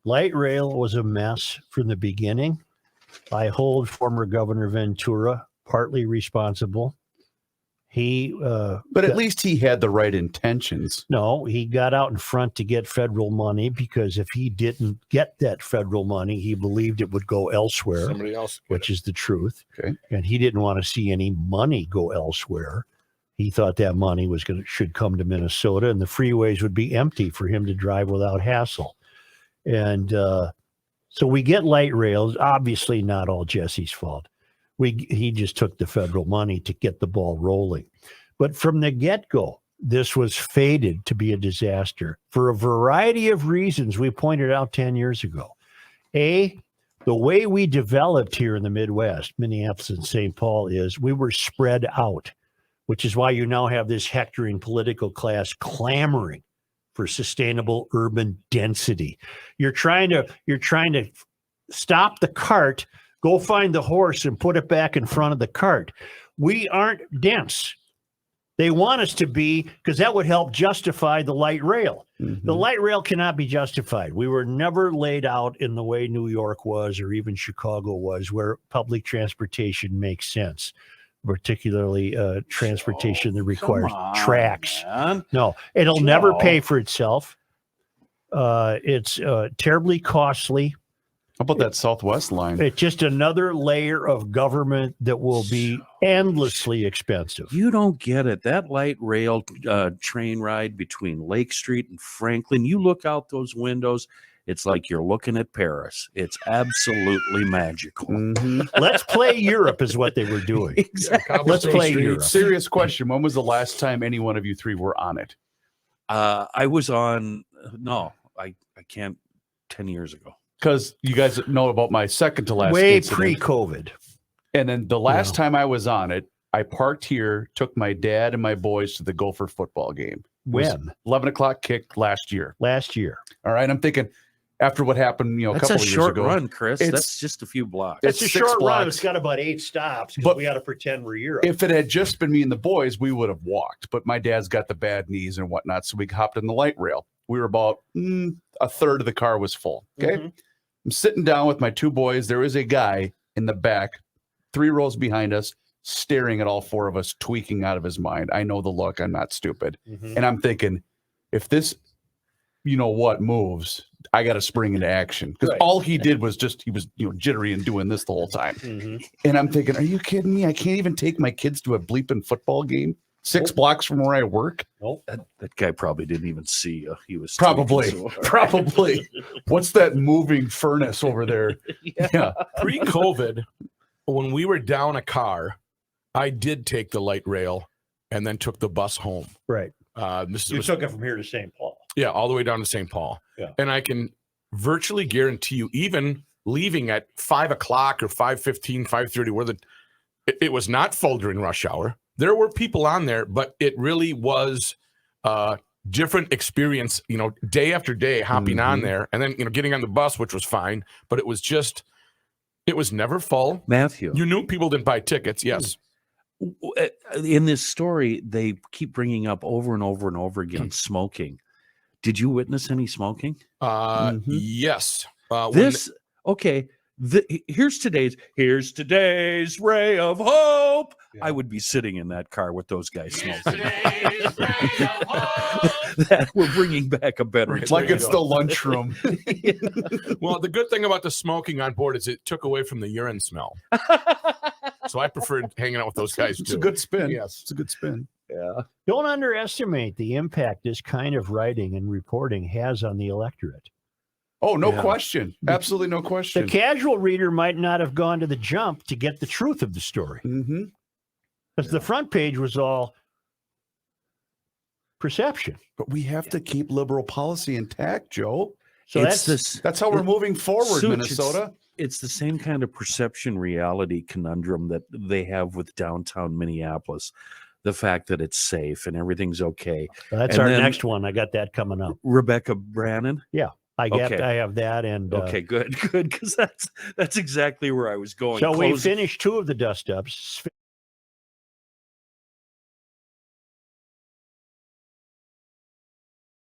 Light rail was a mess from the beginning. I hold former Governor Ventura partly responsible. But at least he had the right intentions. No, he got out in front to get federal money because if he didn't get that federal money, he believed it would go elsewhere, Somebody else, which is the truth. Okay. And he didn't want to see any money go elsewhere. He thought that money should come to Minnesota, and the freeways would be empty for him to drive without hassle. And so we get light rails. Obviously, not all Jesse's fault. He just took the federal money to get the ball rolling. But from the get-go, this was fated to be a disaster for a variety of reasons we pointed out 10 years ago. A, the way we developed here in the Midwest, Minneapolis and St. Paul, is we were spread out, which is why you now have this hectoring political class clamoring for sustainable urban density. You're trying to stop the cart. Go find the horse and put it back in front of the cart. We aren't dense. They want us to be because that would help justify the light rail. Mm-hmm. The light rail cannot be justified. We were never laid out in the way New York was or even Chicago was, where public transportation makes sense, particularly transportation that requires tracks. Man. No, it'll never pay for itself. It's terribly costly. How about that Southwest line? It's just another layer of government that will be endlessly expensive. You don't get it. That light rail train ride between Lake Street and Franklin, you look out those windows, it's like you're looking at Paris. It's absolutely magical. Mm-hmm. Let's play Europe is what they were doing. Exactly. Let's play Europe. Serious question. When was the last time any one of you three were on it? I was on, I can't, 10 years ago. Because you guys know about my second to last Way incident. pre-COVID. And then the last time I was on it, I parked here, took my dad and my boys to the Gopher football game. When? 11 o'clock kick last year. Last year. All right. I'm thinking after what happened, a That's couple a of years short ago. run, Chris. It's- That's just a few blocks. It's a 6 short run. blocks. It's got about 8 stops because But- we got to pretend we're Europe. If it had just been me and the boys, we would have walked. But my dad's got the bad knees and whatnot, so we hopped in the light rail. We were about a third of the car was full. Okay. Mhm. I'm sitting down with my 2 boys. There is a guy in the back, 3 rows behind us, staring at all 4 of us, tweaking out of his mind. I know the look. I'm not stupid. Mhm. And I'm thinking, if this, moves, I got to spring into action. Because Right. all he did was he was jittery and doing this the whole time. Mhm. And I'm thinking, are you kidding me? I can't even take my kids to a bleeping football game 6 blocks from where I work. Nope. That guy probably didn't even see you. He was Probably, tweaking so hard. probably. What's that moving furnace over there? Yeah. pre-COVID, when we were down a car, I did take the light rail and then took the bus home. Right. This You was, took it from here to St. Paul. yeah, all the way down to St. Paul. Yeah. And I can virtually guarantee you, even leaving at 5 o'clock or 5:15, 5:30, it was not full during rush hour. There were people on there, but it really was a different experience, day after day hopping on there and then, getting on the bus, which was fine, but it was never full. Matthew, You knew people didn't buy tickets. Yes. in this story, they keep bringing up over and over and over again smoking. Did you witness any smoking? Yes. Here's today's ray of hope. I would be sitting in that car with those guys smoking. We're bringing back a better. It's like it's the lunchroom. Well, the good thing about the smoking on board is it took away from the urine smell. So I preferred hanging out with those guys It's too. a good spin. Yes. It's a good spin. Yeah. Don't underestimate the impact this kind of writing and reporting has on the electorate. Oh, no Yeah. question. Absolutely no The question. casual reader might not have gone to the jump to get the truth of the story Mm-hmm. because the front page was all perception. But we have to keep liberal policy intact, Joe. So That's how we're moving forward, Such, Minnesota. It's the same kind of perception reality conundrum that they have with downtown Minneapolis. The fact that it's safe and everything's okay. that's And our then- next one. I got that coming up. Rebecca Brannon. I have that. And Okay, good, because that's exactly where I was going. so we Close- finished 2 of the dust ups.